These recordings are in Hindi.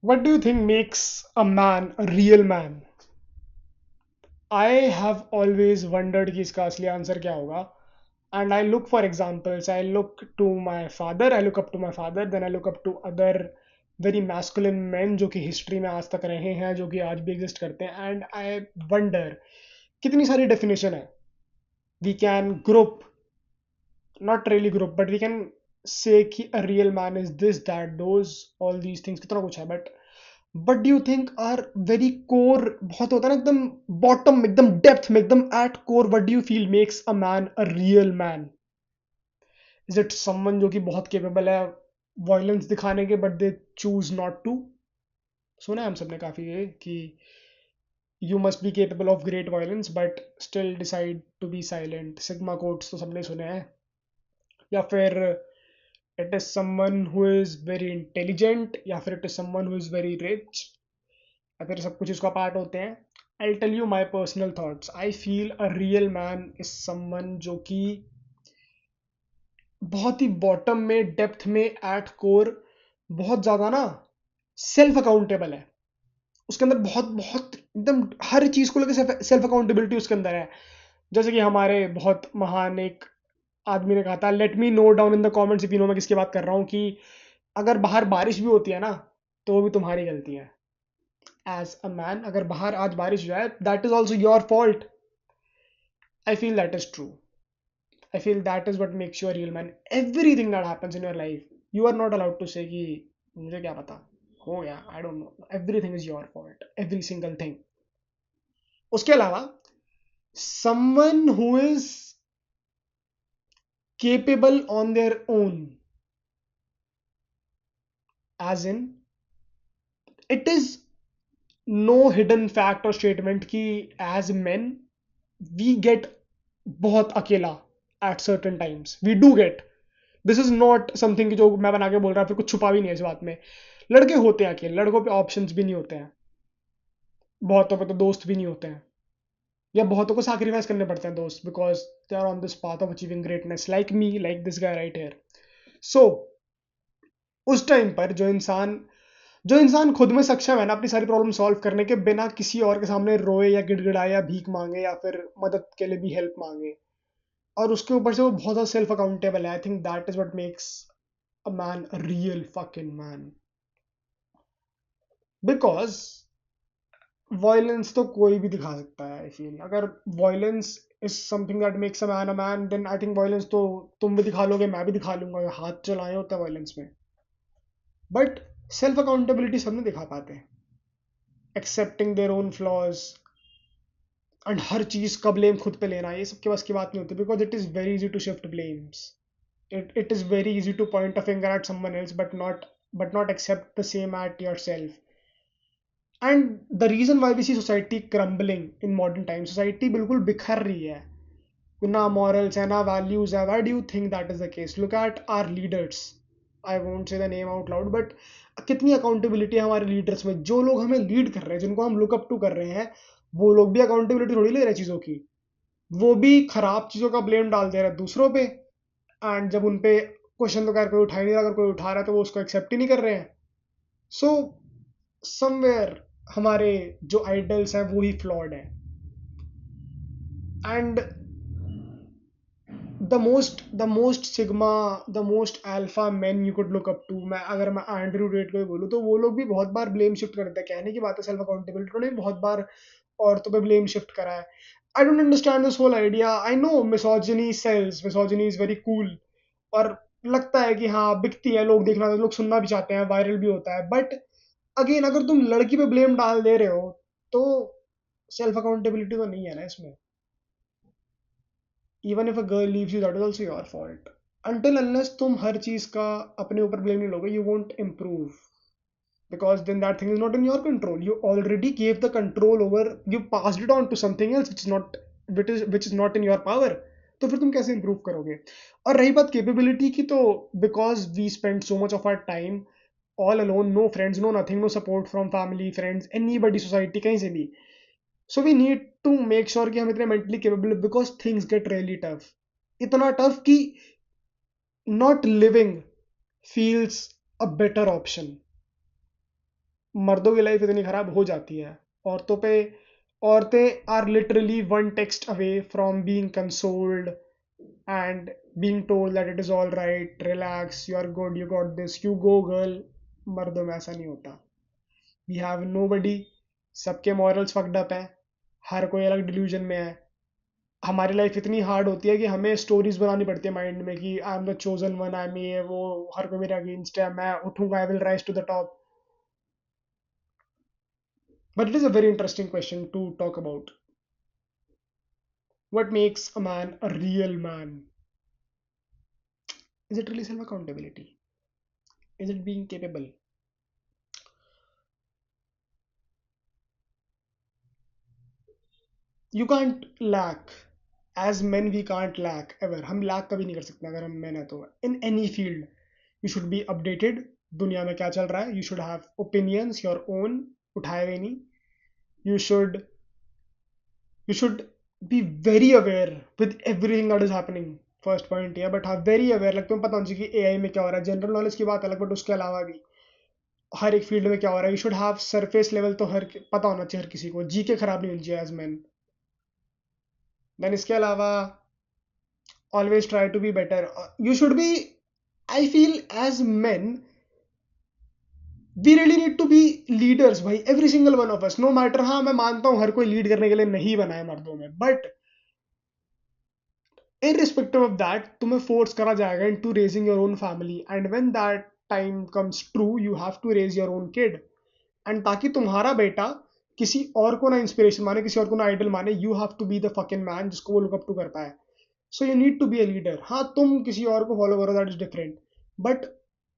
What do you think makes a man a real man? I have always wondered कि इसका असली आंसर क्या होगा. And I look for examples. I look to my father. I look up to my father. Then I look up to other very masculine men जो कि हिस्ट्री में आज तक रहे हैं, जो कि आज भी एग्जिस्ट करते हैं. एंड आई वंडर कितनी सारी डेफिनेशन है. We can group, not really group, but we can say कि a real man is this that those all these things, कितना कुछ है. But do you think are very core, बहुत होता है ना एकदम बॉटम, एकदम डेप्थ में, एकदम at core, what do you feel makes a man a real man? Is it someone जो कि बहुत केपेबल है वायलेंस दिखाने के, but they choose not to? सुना है हम सबने काफी ये कि you must be capable of great violence but still decide to be silent. Sigma quotes तो सबने सुने हैं. या फिर it is someone who is very intelligent, या फिर it is someone who is very rich, या फिर सब कुछ इसका पार्ट होते हैं. I tell you my personal thoughts. I feel a real man is someone जो कि बहुत ही बॉटम में, डेप्थ में, एट कोर बहुत ज्यादा ना सेल्फ अकाउंटेबल है. उसके अंदर बहुत बहुत एकदम हर चीज को लेकर सेल्फ अकाउंटेबिलिटी उसके अंदर है. जैसे कि हमारे बहुत महान एक आदमी ने कहा था, let me know down in the comments if you know मैं किसकी बात कर रहा हूँ, कि अगर बाहर बारिश भी होती है ना, तो वो भी तुम्हारी गलती है. एज अ मैन, अगर बाहर आज बारिश हो जाए, that is also your fault. I feel that is true. I feel that is what makes you a real man. Everything that happens in your life, you are not allowed to say कि मुझे क्या पता, हो गया, I don't know. Everything is your fault. Every single thing. उसके अलावा someone who is capable on their own, as in it is no hidden fact or statement कि as men we get बहुत अकेला at certain times. We do get. This is not something कि जो मैं बना के बोल रहा हूँ, फिर कुछ छुपा भी नहीं है इस बात में. लड़के होते हैं अकेले, लड़कों पे ऑप्शंस भी नहीं होते हैं. बहुतों पे तो दोस्त भी नहीं होते हैं, या बहुतों को सैक्रिफाइस करने पड़ते हैं दोस्त, because they are on this path of achieving greatness, like me, like this guy right here. So उस टाइम पर जो इंसान खुद में सक्षम है ना अपनी सारी प्रॉब्लम सॉल्व करने के, बिना किसी और के सामने रोए या गिड़गिड़ाए या भीख मांगे या फिर मदद के लिए भी हेल्प मांगे, और उसके ऊपर से वो बहुत ज़्यादा सेल्फ अकाउंटेबल है, I think that is what makes a man a real fucking man. Because violence तो कोई भी दिखा सकता है. आई फील अगर violence is something that makes a man, then I think violence तो तुम भी दिखा लोगे, मैं भी दिखा लूंगा, हाथ चलाए होता है वॉयलेंस में. बट सेल्फ अकाउंटेबिलिटी सब नहीं दिखा पाते. Accepting their own flaws and हर चीज का ब्लेम खुद पे लेना, ये सबके पास की बात नहीं होती. Because it is very easy to shift blames. It is very easy to point a finger at someone else, but not accept the same at yourself. And the reason why we see society crumbling in modern times, society बिल्कुल बिखर रही है, ना morals है, ना values है. Why do you think that is the case? Look at our leaders. I won't say the name out loud, but कितनी अकाउंटेबिलिटी है हमारे लीडर्स में. जो लोग हमें लीड कर रहे हैं, जिनको हम लुक अप टू कर रहे हैं, वो लोग भी अकाउंटेबिलिटी थोड़ी ले रहे हैं चीज़ों की. वो भी खराब चीज़ों का ब्लेम डाल दे रहे हैं दूसरों पे. एंड जब उन पे क्वेश्चन तो कोई उठा ही नहीं रहा, अगर कोई उठा रहा है तो वो उसको एक्सेप्ट ही नहीं कर रहे हैं. सो समवेयर हमारे जो आइडल्स हैं वो ही फ्लॉड है. And the most sigma, the most alpha man you could look up to, अगर मैं एंड्रयू टेट को ही बोलूँ, तो वो लोग भी बहुत बार ब्लेम शिफ्ट करते हैं. कहने की बात है, सेल्फ अकाउंटेबिलिटी उन्होंने भी बहुत बार औरतों पे ब्लेम शिफ्ट करा है. I don't understand this whole idea. I know misogyny sells, misogyny is very cool, और लगता है कि हाँ बिकती है, लोग देखना, लोग सुनना भी चाहते हैं, वायरल भी होता है. बट अगेन, अगर तुम लड़की पे ब्लेम डाल दे रहे हो, तो सेल्फ अकाउंटेबिलिटी तो नहीं है ना इसमें. Even if a girl leaves you, that is also your fault. Until unless तुम हर चीज का अपने ऊपर ब्लेम नहीं लोगे, you won't improve. Because then that thing is not in your control. You already gave the control over, you passed it on to something else which is not in your power. तो फिर तुम कैसे improve करोगे? और रही बात capability की, तो because we spend so much of our time all alone, no friends, no nothing, no support from family, friends, anybody, society, कहीं से भी. So we need to make sure कि हम इतने mentally capable, because things get really tough. इतना tough कि not living feels a better option. मर्दों की लाइफ इतनी खराब हो जाती है। औरतों पे औरतें are literally one text away from being consoled and being told that it is all right, relax, you are good, you got this, you go girl. मर्दों में ऐसा नहीं होता। वी हैव नो बडी, सबके मॉरल्स फक्ड अप हैं, हर कोई अलग डिल्यूजन में है। हमारी लाइफ इतनी हार्ड होती है कि हमें स्टोरीज बनानी पड़ती है माइंड में कि I am the chosen one, I am ये वो, हर कोई मेरे अगेंस्ट है, मैं उठूंगा, I will rise to the top. But it is a very interesting question to talk about. What makes a man a real man? Is it really self accountability? Is it being capable? You can't lack. As men, we can't lack ever. हम lack कभी नहीं कर सकते अगर हम men हैं तो। In any field, you should be updated. दुनिया में क्या चल रहा है? You should have opinions, your own. उठाए हुए नहीं. You should you should be very aware with everything that is happening. First point है, बट हाँ वेरी अवेयर, लगता है पता होना चाहिए कि एआई में क्या हो रहा है। जनरल नॉलेज की बात अलग, बट उसके अलावा भी हर एक फील्ड में क्या हो रहा है। You should have surface level तो हर पता होना चाहिए हर किसी को, जी के खराब नहीं होनी चाहिए एज मैन। देन इसके अलावा always try to be better. You should be, I feel as man we really need to be leaders भाई, every single one of us, no matter. हाँ मैं मानता हूँ हर कोई लीड करने के लिए नहीं बना है मर्दों में, बट irrespective of that तुम्हें फोर्स करा जाएगा into raising your own family, and when that time comes true you have to raise your own kid, and ताकि तुम्हारा बेटा किसी और को ना इंस्पिरेशन माने, किसी और को ना आइडल माने, you have to be the fucking man जिसको वो लुक अप टू कर पाए। So you need to be a leader. हाँ तुम किसी और को फॉलो करो, दैट इज डिफरेंट, बट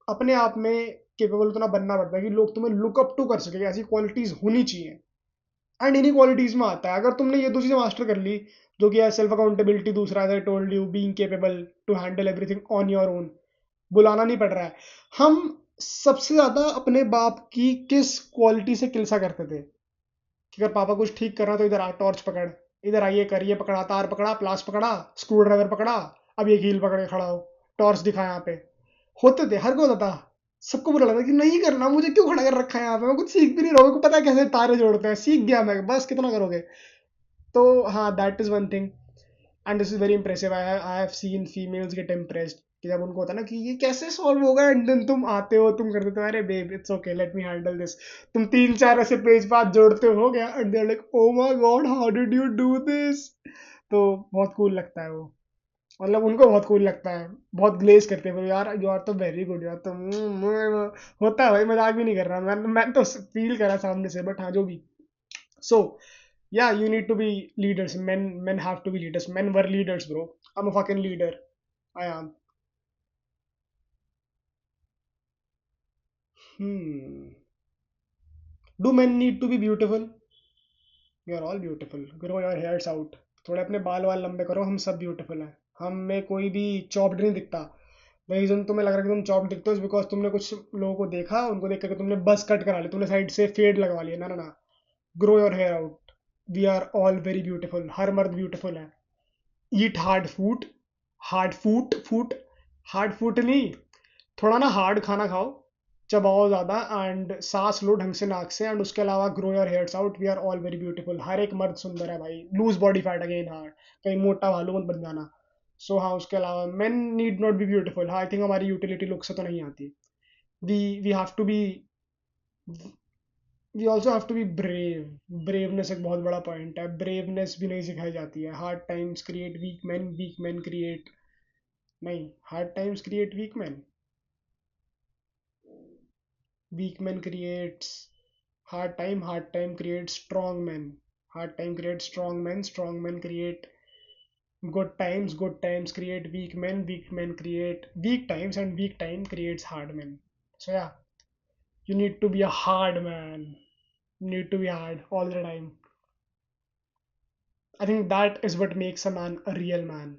अपने आप में केपेबल उतना बनना पड़ता है कि लोग तुम्हें लुक अप टू कर सके, ऐसी क्वालिटीज होनी चाहिए। एंड इन्हीं क्वालिटीज में आता है, अगर तुमने ये दो चीजें मास्टर कर ली, जो कि है सेल्फ अकाउंटेबिलिटी, दूसरा as I told you being capable to handle everything on your own, बुलाना नहीं पड़ रहा है। हम सबसे ज्यादा अपने बाप की किस क्वालिटी से किलसा करते थे कि अगर पापा कुछ ठीक कर रहा तो इधर आ, टॉर्च पकड़, इधर आइए, करिए, पकड़ा, तार पकड़ा, प्लास पकड़ा, स्क्रू ड्राइवर पकड़ा, अब ये कील पकड़ के खड़ा हो, टॉर्च दिखा यहाँ पे। होते थे, हर कोई होता था। सबको बुरा लगता कि नहीं करना, मुझे क्यों खड़ा कर रखा है यहाँ पे, मैं कुछ सीख भी नहीं रहा हूँ, मेरे को पता है कैसे तारे जोड़ते हैं, सीख गया मैं, बस कितना करोगे। तो हाँ that is one thing, and this is very impressive. I have seen females gate impressed कि जब उनको होता है ना कि ये कैसे सॉल्व होगा, एंड देन तुम आते हो, तुम कर देते हो, अरे babe it's okay, let me handle this. तुम तीन चार ऐसे पेज पात जोड़ते हो गया, and they are like oh my god how did you do this. तो बहुत कूल लगता है वो, मतलब उनको बहुत कूल लगता है, बहुत ग्लेज करते हैं यार, यू आर तो वेरी गुड यार, तो होता है भाई, मजाक भी नहीं कर रहा मैं तो फील करा सामने से, बट हाँ जो भी। सो yeah, you need to be leaders. Men have to be leaders. Men were leaders, bro. I'm a fucking leader. I am. Hmm. Do men need to be beautiful? We are all beautiful. Grow your hairs out. थोड़े अपने बाल वाल लंबे करो, हम सब ब्यूटीफुल हैं। हम में कोई भी चॉप्ड नहीं दिखता। द रीजन तुम्हें लग रहा है कि तुम चॉप दिखते हो बिकॉज तुमने कुछ लोगों को देखा, उनको देख करके तुमने बस कट करा लिया, तुमने साइड से फेड लगवा लिया। ना ना ना, grow your hair out. We are all very beautiful, हर मर्द ब्यूटीफुल है। Eat hard food, hard food hard food नहीं, थोड़ा ना हार्ड खाना खाओ, चबाओ ज़्यादा, एंड सांस लो ढंग से नाक से, एंड उसके अलावा grow your hairs out. We are all very beautiful, हर एक मर्द सुंदर है भाई। लूज बॉडी फैट अगेन, हाँ कहीं मोटा भालू मत बन जाना। सो हाँ उसके अलावा men need not be beautiful. हाँ आई थिंक हमारी यूटिलिटी लुक से तो नहीं आती। We have to be, we also have to be brave. Braveness एक बहुत बड़ा पॉइंट है, ब्रेवनेस भी नहीं सिखाई जाती है। Hard times create weak man create, नहीं, hard times create weak man creates hard time creates strong men, hard time creates strong men create good times create weak men create weak times, and weak time creates hard men. So yeah, you need to be a hard man, you need to be hard all the time. I think that is what makes a man a real man.